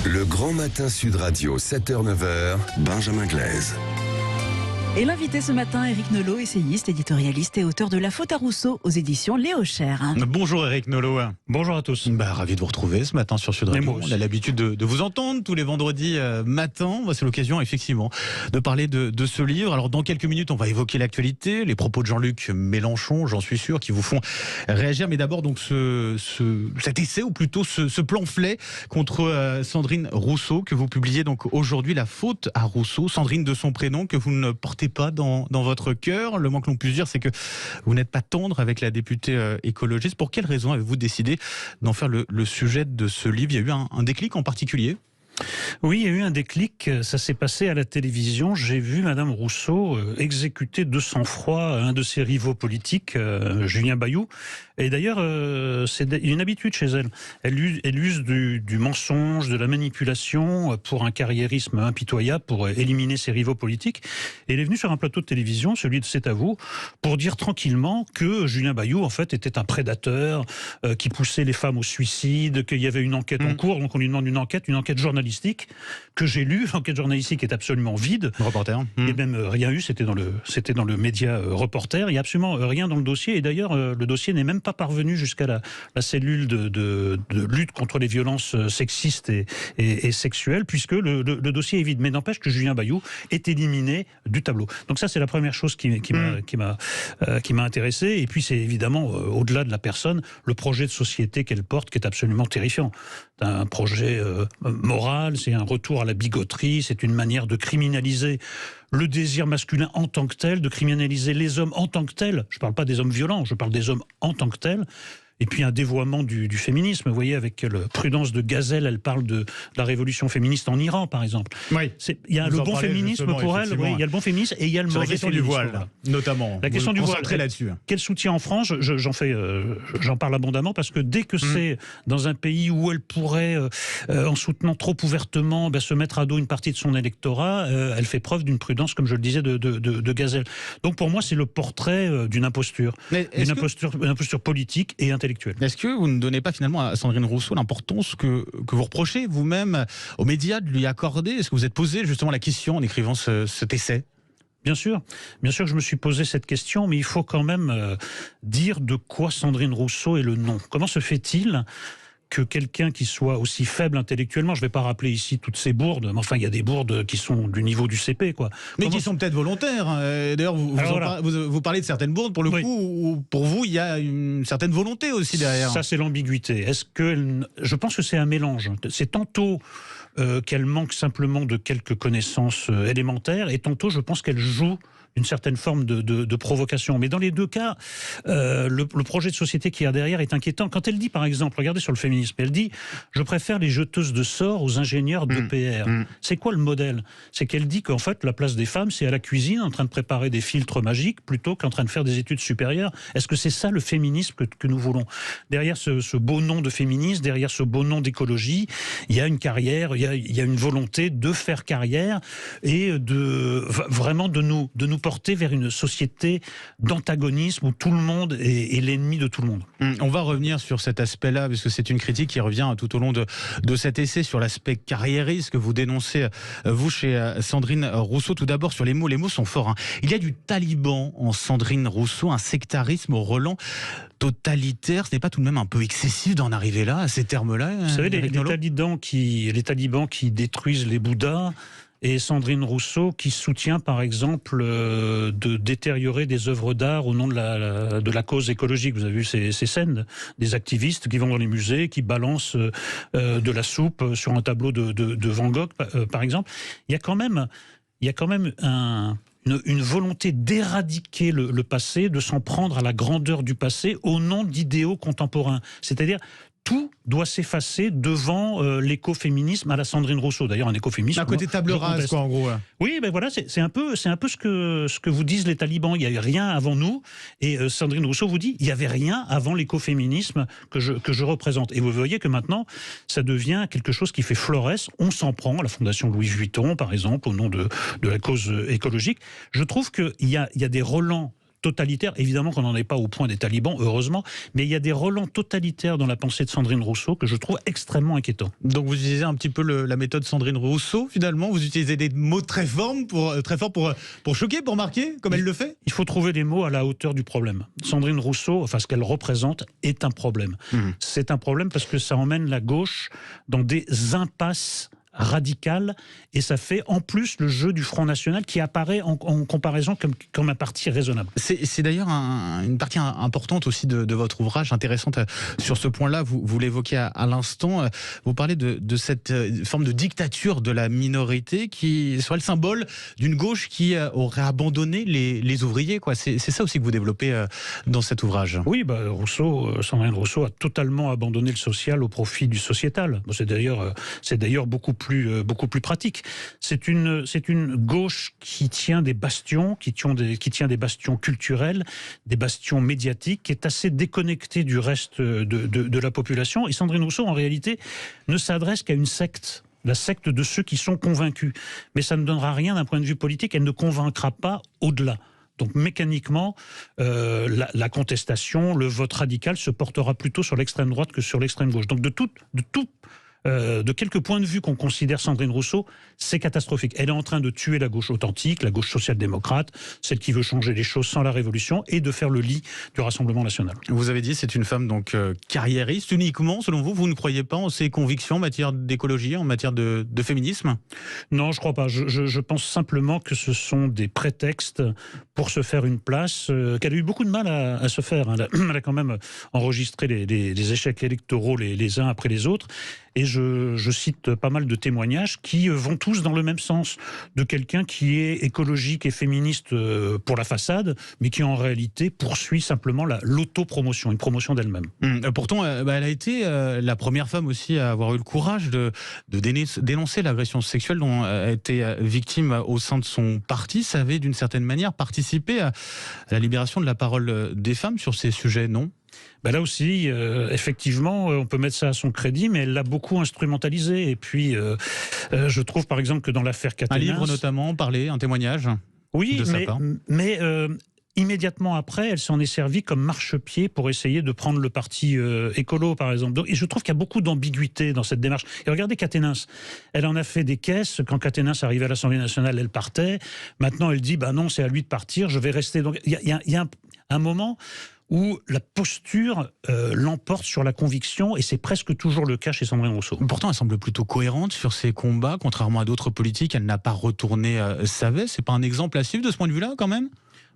Le Grand Matin Sud Radio, 7h-9h, Benjamin Glaise. Et l'invité ce matin, Éric Nolot, essayiste, éditorialiste et auteur de La Faute à Rousseau aux éditions Léo Cher. Bonjour Éric Nolot. Bonjour à tous. Ravi de vous retrouver ce matin sur Sud Radio. On a l'habitude de vous entendre tous les vendredis matin. C'est l'occasion effectivement de parler de ce livre. Alors dans quelques minutes, on va évoquer l'actualité, les propos de Jean-Luc Mélenchon, j'en suis sûr, qui vous font réagir. Mais d'abord donc cet essai, ou plutôt ce pamphlet contre Sandrine Rousseau que vous publiez donc aujourd'hui, La Faute à Rousseau. Sandrine de son prénom, que vous ne portez pas dans votre cœur. Le moins que l'on puisse dire, c'est que vous n'êtes pas tendre avec la députée écologiste. Pour quelle raison avez-vous décidé d'en faire le sujet de ce livre? Il y a eu un déclic en particulier? Oui, il y a eu un déclic, ça s'est passé à la télévision. J'ai vu Madame Rousseau exécuter de sang-froid un de ses rivaux politiques, Julien Bayou. Et d'ailleurs, c'est une habitude chez elle. Elle use du mensonge, de la manipulation pour un carriérisme impitoyable, pour éliminer ses rivaux politiques. Et elle est venue sur un plateau de télévision, celui de C'est à vous, pour dire tranquillement que Julien Bayou, en fait, était un prédateur, qui poussait les femmes au suicide, qu'il y avait une enquête en cours. Donc on lui demande une enquête journalistique que j'ai lue. L'enquête journalistique est absolument vide. Reporter. Il n'y a même rien eu, c'était dans le média Reporter. Il n'y a absolument rien dans le dossier. Et d'ailleurs, le dossier n'est même pas parvenu jusqu'à la cellule de lutte contre les violences sexistes et sexuelles, puisque le dossier est vide. Mais n'empêche que Julien Bayou est éliminé du tableau. Donc ça, c'est la première chose qui m'a intéressé. Et puis c'est évidemment, au-delà de la personne, le projet de société qu'elle porte, qui est absolument terrifiant. C'est un projet moral, c'est un retour à la bigoterie, c'est une manière de criminaliser le désir masculin en tant que tel, de criminaliser les hommes en tant que tels. Je ne parle pas des hommes violents, je parle des hommes en tant que tels. Et puis un dévoiement du féminisme. Vous voyez, avec quelle prudence de gazelle, elle parle de la révolution féministe en Iran, par exemple. Oui. Il y a le bon féminisme pour elle, oui, il y a le bon féminisme et il y a le mauvais féminisme. La question du voile, voilà. Notamment. La question du voile, là-dessus. Quel soutien en France? J'en parle abondamment, parce que dès que c'est dans un pays où elle pourrait, en soutenant trop ouvertement, se mettre à dos une partie de son électorat, elle fait preuve d'une prudence, comme je le disais, de gazelle. Donc pour moi, c'est le portrait d'une imposture. Une imposture politique et intellectuelle. Est-ce que vous ne donnez pas finalement à Sandrine Rousseau l'importance que vous reprochez vous-même aux médias de lui accorder? Est-ce que vous êtes posé justement la question en écrivant cet essai? Bien sûr que je me suis posé cette question, mais il faut quand même dire de quoi Sandrine Rousseau est le nom. Comment se fait-il que quelqu'un qui soit aussi faible intellectuellement, je ne vais pas rappeler ici toutes ces bourdes, mais enfin il y a des bourdes qui sont du niveau du CP, quoi. Mais qui sont peut-être volontaires. D'ailleurs, vous parlez de certaines bourdes, pour le coup, où pour vous il y a une certaine volonté aussi derrière. Ça, c'est l'ambiguïté. Je pense que c'est un mélange. C'est tantôt qu'elle manque simplement de quelques connaissances élémentaires, et tantôt je pense qu'elle joue une certaine forme de provocation. Mais dans les deux cas, le projet de société qu'il y a derrière est inquiétant. Quand elle dit, par exemple, regardez sur le féminisme, elle dit « Je préfère les jeteuses de sorts aux ingénieurs d'EPR ». C'est quoi le modèle? C'est qu'elle dit qu'en fait, la place des femmes, c'est à la cuisine, en train de préparer des filtres magiques, plutôt qu'en train de faire des études supérieures. Est-ce que c'est ça le féminisme que nous voulons? Derrière ce beau nom de féminisme, derrière ce beau nom d'écologie, il y a une carrière, il y a une volonté de faire carrière et vraiment de nous porter vers une société d'antagonisme où tout le monde est l'ennemi de tout le monde. On va revenir sur cet aspect-là, parce que c'est une critique qui revient tout au long de cet essai sur l'aspect carriériste que vous dénoncez, vous, chez Sandrine Rousseau. Tout d'abord, sur les mots. Les mots sont forts. Il y a du taliban en Sandrine Rousseau, un sectarisme au relent totalitaire. Ce n'est pas tout de même un peu excessif d'en arriver là, à ces termes-là? Vous savez, les talibans qui détruisent les Bouddhas, et Sandrine Rousseau qui soutient par exemple de détériorer des œuvres d'art au nom de la cause écologique. Vous avez vu ces scènes des activistes qui vont dans les musées, qui balancent de la soupe sur un tableau de Van Gogh par exemple. Il y a quand même une volonté d'éradiquer le passé, de s'en prendre à la grandeur du passé au nom d'idéaux contemporains. C'est-à-dire tout doit s'effacer devant l'écoféminisme à la Sandrine Rousseau. D'ailleurs, un écoféminisme... À côté table rase, quoi, en gros. Oui, ben voilà, c'est un peu ce que vous disent les talibans. Il n'y avait rien avant nous. Et Sandrine Rousseau vous dit, il n'y avait rien avant l'écoféminisme que je représente. Et vous voyez que maintenant, ça devient quelque chose qui fait florès. On s'en prend à la Fondation Louis Vuitton, par exemple, au nom de la cause écologique. Je trouve qu'il y a des relents totalitaires. Évidemment qu'on n'en est pas au point des talibans, heureusement, mais il y a des relents totalitaires dans la pensée de Sandrine Rousseau que je trouve extrêmement inquiétants. Donc vous utilisez un petit peu la méthode Sandrine Rousseau, finalement. Vous utilisez des mots très forts pour choquer, pour marquer, comme elle le fait. Il faut trouver des mots à la hauteur du problème. Sandrine Rousseau, enfin ce qu'elle représente, est un problème. C'est un problème parce que ça emmène la gauche dans des impasses radicales, et ça fait en plus le jeu du Front National qui apparaît en comparaison comme un parti raisonnable. C'est d'ailleurs une partie importante aussi de votre ouvrage, intéressante sur ce point-là. Vous l'évoquez à l'instant. Vous parlez de cette forme de dictature de la minorité qui serait le symbole d'une gauche qui aurait abandonné les ouvriers, quoi. C'est ça aussi que vous développez dans cet ouvrage. Oui, Sandrine Rousseau a totalement abandonné le social au profit du sociétal. Bon, c'est d'ailleurs beaucoup plus pratique. C'est une gauche qui tient des bastions, qui tient des bastions culturels, des bastions médiatiques, qui est assez déconnectée du reste de la population. Et Sandrine Rousseau, en réalité, ne s'adresse qu'à une secte. La secte de ceux qui sont convaincus. Mais ça ne donnera rien d'un point de vue politique, elle ne convaincra pas au-delà. Donc mécaniquement, la contestation, le vote radical se portera plutôt sur l'extrême droite que sur l'extrême gauche. Donc de quelque point de vue qu'on considère Sandrine Rousseau, c'est catastrophique. Elle est en train de tuer la gauche authentique, la gauche social-démocrate, celle qui veut changer les choses sans la révolution, et de faire le lit du Rassemblement national. Vous avez dit c'est une femme donc carriériste uniquement, selon vous. Vous ne croyez pas en ses convictions en matière d'écologie, en matière de féminisme? Non, je ne crois pas. Je pense simplement que ce sont des prétextes pour se faire une place, qu'elle a eu beaucoup de mal à se faire. Elle a quand même enregistré les échecs électoraux les uns après les autres. Et je cite pas mal de témoignages qui vont tous dans le même sens, de quelqu'un qui est écologique et féministe pour la façade, mais qui en réalité poursuit simplement l'autopromotion, une promotion d'elle-même. Pourtant, elle a été la première femme aussi à avoir eu le courage de dénoncer l'agression sexuelle dont elle a été victime au sein de son parti. Ça avait d'une certaine manière participé à la libération de la parole des femmes sur ces sujets, non ? Là aussi, effectivement, on peut mettre ça à son crédit, mais elle l'a beaucoup instrumentalisé. Et puis, je trouve par exemple que dans l'affaire Caténins... Un livre notamment, un témoignage. Oui, mais immédiatement après, elle s'en est servie comme marchepied pour essayer de prendre le parti écolo, par exemple. Et je trouve qu'il y a beaucoup d'ambiguïté dans cette démarche. Et regardez Caténins. Elle en a fait des caisses. Quand Caténins arrivait à l'Assemblée nationale, elle partait. Maintenant, elle dit, non, c'est à lui de partir, je vais rester. Donc, il y a un moment où la posture l'emporte sur la conviction, et c'est presque toujours le cas chez Sandrine Rousseau. Pourtant, elle semble plutôt cohérente sur ses combats, contrairement à d'autres politiques, elle n'a pas retourné sa veste. C'est pas un exemple à suivre de ce point de vue-là, quand même ?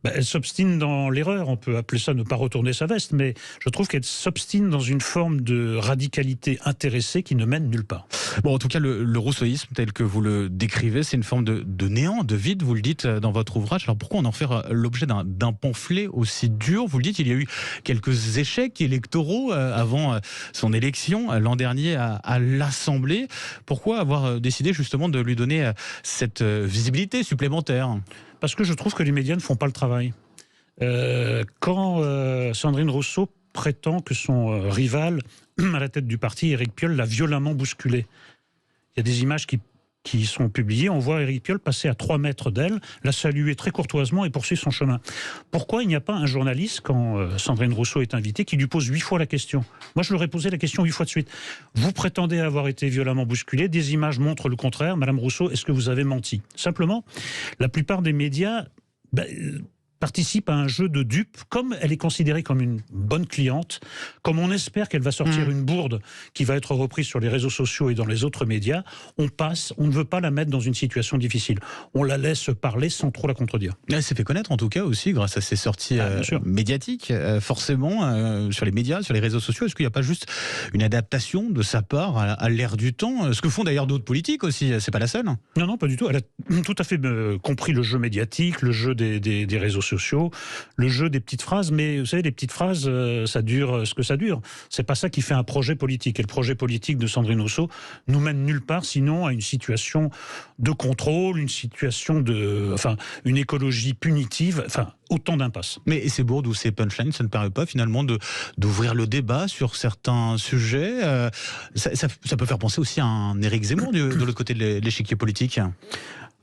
Elle s'obstine dans l'erreur, on peut appeler ça ne pas retourner sa veste, mais je trouve qu'elle s'obstine dans une forme de radicalité intéressée qui ne mène nulle part. Bon, en tout cas, le rousseauisme, tel que vous le décrivez, c'est une forme de néant, de vide, vous le dites dans votre ouvrage. Alors pourquoi en faire l'objet d'un pamphlet aussi dur? Vous le dites, il y a eu quelques échecs électoraux avant son élection l'an dernier à l'Assemblée. Pourquoi avoir décidé justement de lui donner cette visibilité supplémentaire? Parce que je trouve que les médias ne font pas le travail. Quand Sandrine Rousseau prétend que son rival à la tête du parti, Éric Piolle, l'a violemment bousculé. Il y a des images qui sont publiées. On voit Éric Piolle passer à 3 mètres d'elle, la saluer très courtoisement et poursuivre son chemin. Pourquoi il n'y a pas un journaliste, quand Sandrine Rousseau est invitée, qui lui pose 8 fois la question? Moi, je leur ai posé la question 8 fois de suite. Vous prétendez avoir été violemment bousculé, des images montrent le contraire. Madame Rousseau, est-ce que vous avez menti? Simplement, la plupart des médias participe à un jeu de dupes, comme elle est considérée comme une bonne cliente, comme on espère qu'elle va sortir une bourde qui va être reprise sur les réseaux sociaux et dans les autres médias, on ne veut pas la mettre dans une situation difficile. On la laisse parler sans trop la contredire. Elle s'est fait connaître en tout cas aussi grâce à ses sorties médiatiques, forcément, sur les médias, sur les réseaux sociaux. Est-ce qu'il n'y a pas juste une adaptation de sa part à l'ère du temps? Ce que font d'ailleurs d'autres politiques aussi, c'est pas la seule. Non, pas du tout. Elle a tout à fait compris le jeu médiatique, le jeu des réseaux sociaux, le jeu des petites phrases, mais vous savez, les petites phrases, ça dure ce que ça dure. C'est pas ça qui fait un projet politique. Et le projet politique de Sandrine Rousseau nous mène nulle part, sinon à une situation de contrôle, une situation une écologie punitive, autant d'impasses. Mais ces bourdes ou ces punchlines, ça ne permet pas finalement d'ouvrir le débat sur certains sujets. Ça peut faire penser aussi à un Éric Zemmour de l'autre côté de l'échiquier politique.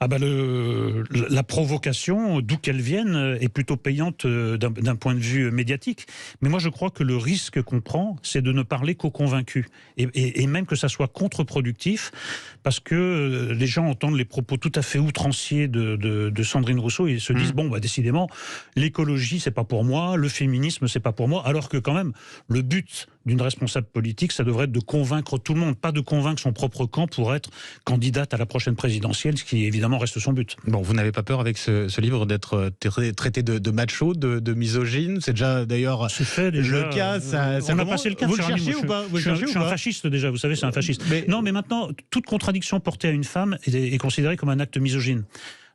La provocation, d'où qu'elle vienne, est plutôt payante d'un point de vue médiatique. Mais moi, je crois que le risque qu'on prend, c'est de ne parler qu'aux convaincus. Et même que ça soit contre-productif, parce que les gens entendent les propos tout à fait outranciers de Sandrine Rousseau et se disent, bon, décidément, l'écologie, c'est pas pour moi, le féminisme, c'est pas pour moi, alors que quand même, le but d'une responsable politique, ça devrait être de convaincre tout le monde, pas de convaincre son propre camp pour être candidate à la prochaine présidentielle, ce qui évidemment reste son but. Bon, vous n'avez pas peur avec ce livre d'être traité de macho, de misogyne? C'est déjà d'ailleurs le cas. On a passé le cap. Vous le cherchez ou pas? Je suis un fasciste déjà, vous savez, c'est un fasciste. Non, mais maintenant, toute contradiction portée à une femme est considérée comme un acte misogyne.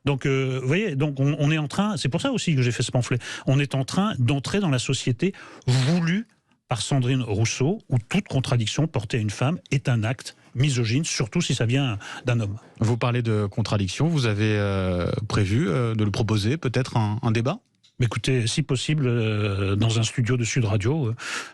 Donc, vous voyez, donc on est en train, c'est pour ça aussi que j'ai fait ce pamphlet, on est en train d'entrer dans la société voulue par Sandrine Rousseau, où toute contradiction portée à une femme est un acte misogyne, surtout si ça vient d'un homme. Vous parlez de contradiction, vous avez prévu de le proposer, peut-être un débat? Écoutez, si possible, dans un studio de Sud Radio,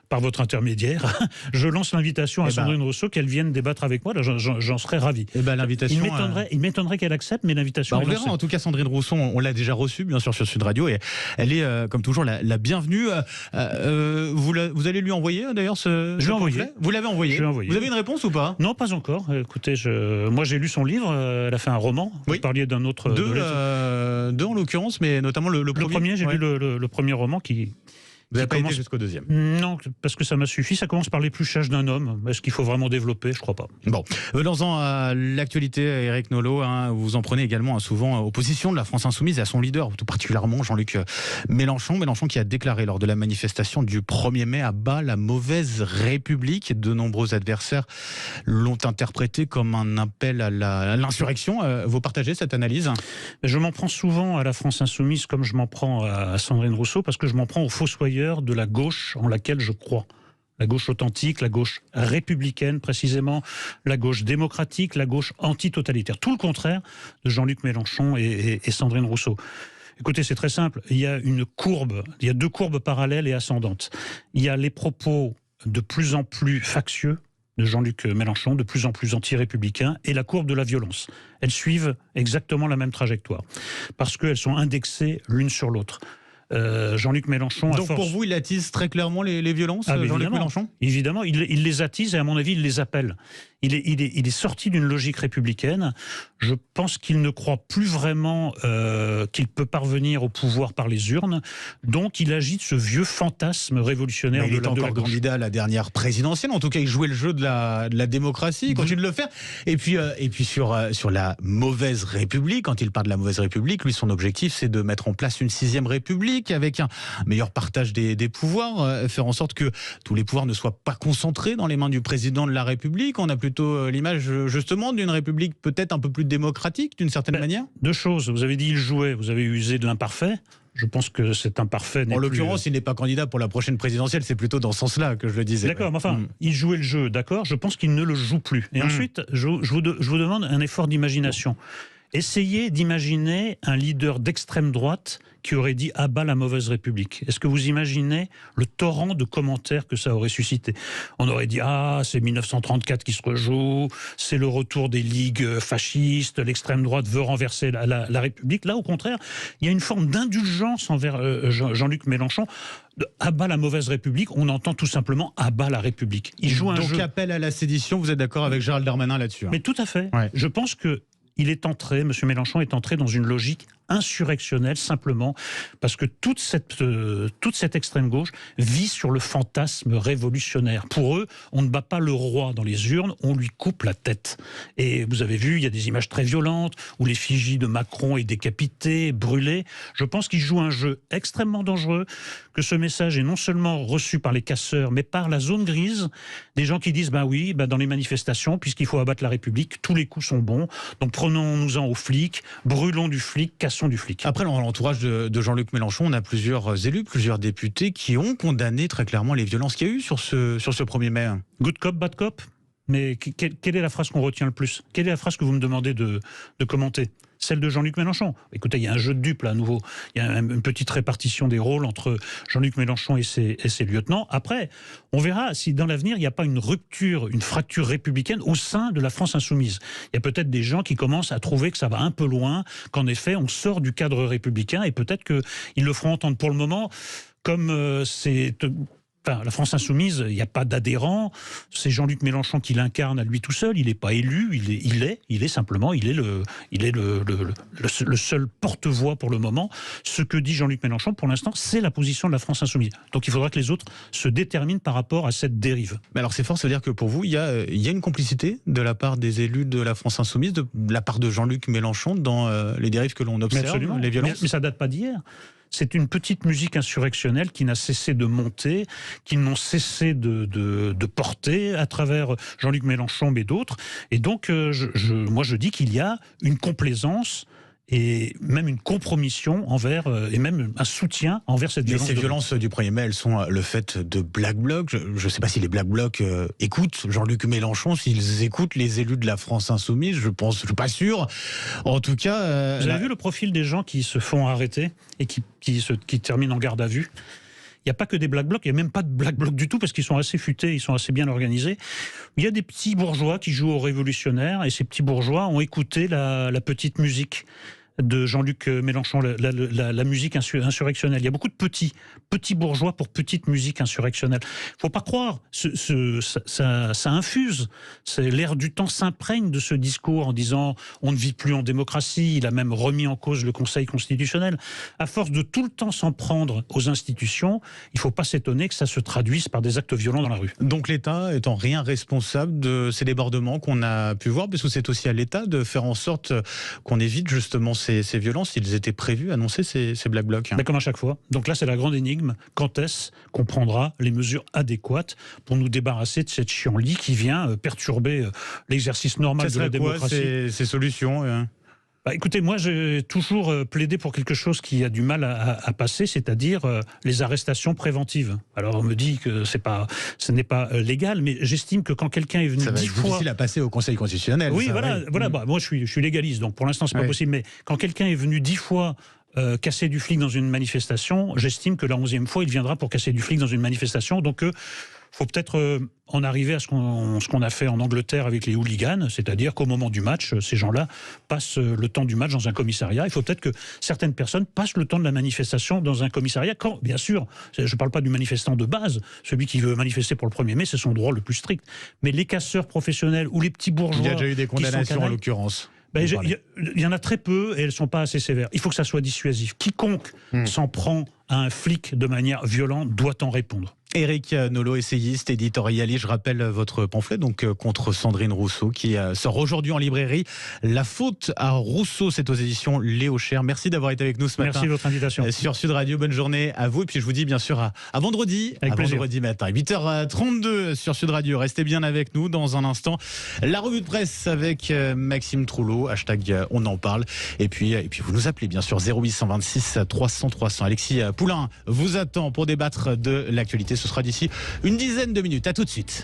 par votre intermédiaire, je lance l'invitation à Sandrine Rousseau qu'elle vienne débattre avec moi. Là, j'en serais ravi. L'invitation. Il m'étonnerait qu'elle accepte, mais l'invitation. On verra. En tout cas, Sandrine Rousseau, on l'a déjà reçue, bien sûr, sur Sud Radio, et elle est, comme toujours, la bienvenue. Vous allez lui envoyer d'ailleurs ce. Je l'ai envoyé. Vous l'avez envoyé. Vous avez une réponse ou pas? Non, pas encore. Écoutez, moi j'ai lu son livre. Elle a fait un roman. Vous parliez d'un autre. Deux en l'occurrence, mais notamment le premier. J'ai lu le premier roman qui. Vous n'avez pas été jusqu'au deuxième? Non, parce que ça m'a suffi. Ça commence par l'épluchage d'un homme. Est-ce qu'il faut vraiment développer? Je crois pas. Bon, venons-en à l'actualité, Éric Nolot. Vous en prenez également souvent opposition de la France Insoumise et à son leader, tout particulièrement Jean-Luc Mélenchon. Mélenchon qui a déclaré lors de la manifestation du 1er mai à bas la mauvaise République. De nombreux adversaires l'ont interprété comme un appel à l'insurrection. Vous partagez cette analyse? Je m'en prends souvent à la France Insoumise comme je m'en prends à Sandrine Rousseau, parce que je m'en prends aux fossoyeurs de la gauche en laquelle je crois. La gauche authentique, la gauche républicaine précisément, la gauche démocratique, la gauche antitotalitaire. Tout le contraire de Jean-Luc Mélenchon et Sandrine Rousseau. Écoutez, c'est très simple. Il y a deux courbes parallèles et ascendantes. Il y a les propos de plus en plus factieux de Jean-Luc Mélenchon, de plus en plus anti-républicain, et la courbe de la violence. Elles suivent exactement la même trajectoire, parce qu'elles sont indexées l'une sur l'autre. Jean-Luc Mélenchon... Donc pour vous, il attise très clairement les violences, Jean-Luc Mélenchon? Évidemment, il les attise et à mon avis, il les appelle. Il est sorti d'une logique républicaine. Je pense qu'il ne croit plus vraiment qu'il peut parvenir au pouvoir par les urnes. Donc il agite ce vieux fantasme révolutionnaire de la gauche. Il est encore candidat à la dernière présidentielle. En tout cas, il jouait le jeu de la démocratie. Il continue de le faire. Et puis sur la mauvaise République, quand il parle de la mauvaise République, lui, son objectif, c'est de mettre en place une 6e République avec un meilleur partage des pouvoirs, faire en sorte que tous les pouvoirs ne soient pas concentrés dans les mains du président de la République. On a plutôt l'image justement d'une République peut-être un peu plus démocratique d'une certaine manière. Deux choses. Vous avez dit il jouait, vous avez usé de l'imparfait. Je pense que cet imparfait n'est En l'occurrence, il n'est pas candidat pour la prochaine présidentielle, c'est plutôt dans ce sens-là que je le disais. D'accord, mais enfin, il jouait le jeu, d'accord. Je pense qu'il ne le joue plus. Et ensuite, je vous demande un effort d'imagination. Essayez d'imaginer un leader d'extrême droite qui aurait dit « à bas la mauvaise République ». Est-ce que vous imaginez le torrent de commentaires que ça aurait suscité? On aurait dit « ah, c'est 1934 qui se rejoue, c'est le retour des ligues fascistes, l'extrême droite veut renverser la République ». Là, au contraire, il y a une forme d'indulgence envers Jean-Luc Mélenchon. À bas la mauvaise République, on entend tout simplement à bas la République. Il joue un jeu. Donc appel à la sédition, vous êtes d'accord avec Gérald Darmanin là-dessus? Mais tout à fait. Ouais. Je pense que M. Mélenchon est entré dans une logique insurrectionnelle simplement parce que toute cette extrême gauche vit sur le fantasme révolutionnaire. Pour eux, on ne bat pas le roi dans les urnes, on lui coupe la tête. Et vous avez vu, il y a des images très violentes où l'effigie de Macron est décapitée, brûlée. Je pense qu'il joue un jeu extrêmement dangereux, que ce message est non seulement reçu par les casseurs, mais par la zone grise, des gens qui disent, dans les manifestations, puisqu'il faut abattre la République, tous les coups sont bons, donc prenons-nous-en aux flics, brûlons du flic, cassons du flic. Après, dans l'entourage de Jean-Luc Mélenchon, on a plusieurs élus, plusieurs députés qui ont condamné très clairement les violences qu'il y a eu sur ce 1er mai. Good cop, bad cop? Mais quelle est la phrase qu'on retient le plus? Quelle est la phrase que vous me demandez de commenter? celle de Jean-Luc Mélenchon. Écoutez, il y a un jeu de dupes là à nouveau. Il y a une petite répartition des rôles entre Jean-Luc Mélenchon et ses lieutenants. Après, on verra si dans l'avenir, il n'y a pas une rupture, une fracture républicaine au sein de la France insoumise. Il y a peut-être des gens qui commencent à trouver que ça va un peu loin, qu'en effet, on sort du cadre républicain et peut-être qu'ils le feront entendre. Pour le moment, comme la France insoumise, il n'y a pas d'adhérents. C'est Jean-Luc Mélenchon qui l'incarne à lui tout seul. Il n'est pas élu. Il est le seul porte-voix pour le moment. Ce que dit Jean-Luc Mélenchon, pour l'instant, c'est la position de la France insoumise. Donc il faudra que les autres se déterminent par rapport à cette dérive. Mais alors c'est fort de dire que pour vous, il y a une complicité de la part des élus de la France insoumise, de la part de Jean-Luc Mélenchon dans les dérives que l'on observe, les violences. Mais ça date pas d'hier. C'est une petite musique insurrectionnelle qui n'a cessé de monter, qui n'ont cessé de porter à travers Jean-Luc Mélenchon, mais d'autres. Et donc, moi, je dis qu'il y a une complaisance et même une compromission envers, et même un soutien envers cette violence. Mais ces violences du 1er mai, elles sont le fait de Black Bloc. Je ne sais pas si les Black Bloc écoutent Jean-Luc Mélenchon, s'ils écoutent les élus de la France insoumise, je suis pas sûr. En tout cas... Vous avez vu le profil des gens qui se font arrêter et qui terminent en garde à vue ? Il n'y a pas que des Black Blocs, il n'y a même pas de Black Blocs du tout parce qu'ils sont assez futés, ils sont assez bien organisés. Il y a des petits bourgeois qui jouent aux révolutionnaires et ces petits bourgeois ont écouté la petite musique de Jean-Luc Mélenchon, la musique insurrectionnelle. Il y a beaucoup de petits bourgeois pour petite musique insurrectionnelle. Il ne faut pas croire, ça infuse. L'air du temps s'imprègne de ce discours en disant on ne vit plus en démocratie. Il a même remis en cause le Conseil constitutionnel. À force de tout le temps s'en prendre aux institutions, il ne faut pas s'étonner que ça se traduise par des actes violents dans la rue. Donc l'État est en rien responsable de ces débordements qu'on a pu voir, parce que c'est aussi à l'État de faire en sorte qu'on évite justement ces violences, ils étaient prévus, annoncés, ces Black Blocs. Mais comme à chaque fois. Donc là, c'est la grande énigme. Quand est-ce qu'on prendra les mesures adéquates pour nous débarrasser de cette chienlit qui vient perturber l'exercice normal de la démocratie ? Ces solutions Écoutez, moi j'ai toujours plaidé pour quelque chose qui a du mal à passer, c'est-à-dire les arrestations préventives. Alors on me dit que ce n'est pas légal, mais j'estime que quand quelqu'un est venu 10 fois... Ça va être difficile à passer au Conseil constitutionnel. Oui, voilà. Bah, moi je suis légaliste, donc pour l'instant c'est pas possible. Mais quand quelqu'un est venu 10 fois casser du flic dans une manifestation, j'estime que la 11e fois il viendra pour casser du flic dans une manifestation. Donc faut peut-être en arriver à ce qu'on a fait en Angleterre avec les hooligans, c'est-à-dire qu'au moment du match, ces gens-là passent le temps du match dans un commissariat. Il faut peut-être que certaines personnes passent le temps de la manifestation dans un commissariat. Quand, bien sûr, je ne parle pas du manifestant de base, celui qui veut manifester pour le 1er mai, c'est son droit le plus strict. Mais les casseurs professionnels ou les petits bourgeois... Il y a déjà eu des condamnations en l'occurrence. Il y en a très peu et elles ne sont pas assez sévères. Il faut que ça soit dissuasif. Quiconque s'en prend à un flic de manière violente doit en répondre. Éric Nolot, essayiste, éditorialiste, je rappelle votre pamphlet donc contre Sandrine Rousseau qui sort aujourd'hui en librairie. La faute à Rousseau, c'est aux éditions Léo Cher. Merci d'avoir été avec nous ce matin. Merci de votre invitation. Sur Sud Radio, bonne journée à vous et puis je vous dis bien sûr à vendredi, vendredi matin, 8h32 sur Sud Radio. Restez bien avec nous dans un instant. La revue de presse avec Maxime Trouleau, hashtag on en parle et puis vous nous appelez bien sûr 0826 300 300. Alexis Poulain vous attend pour débattre de l'actualité. Ce sera d'ici une dizaine de minutes. À tout de suite.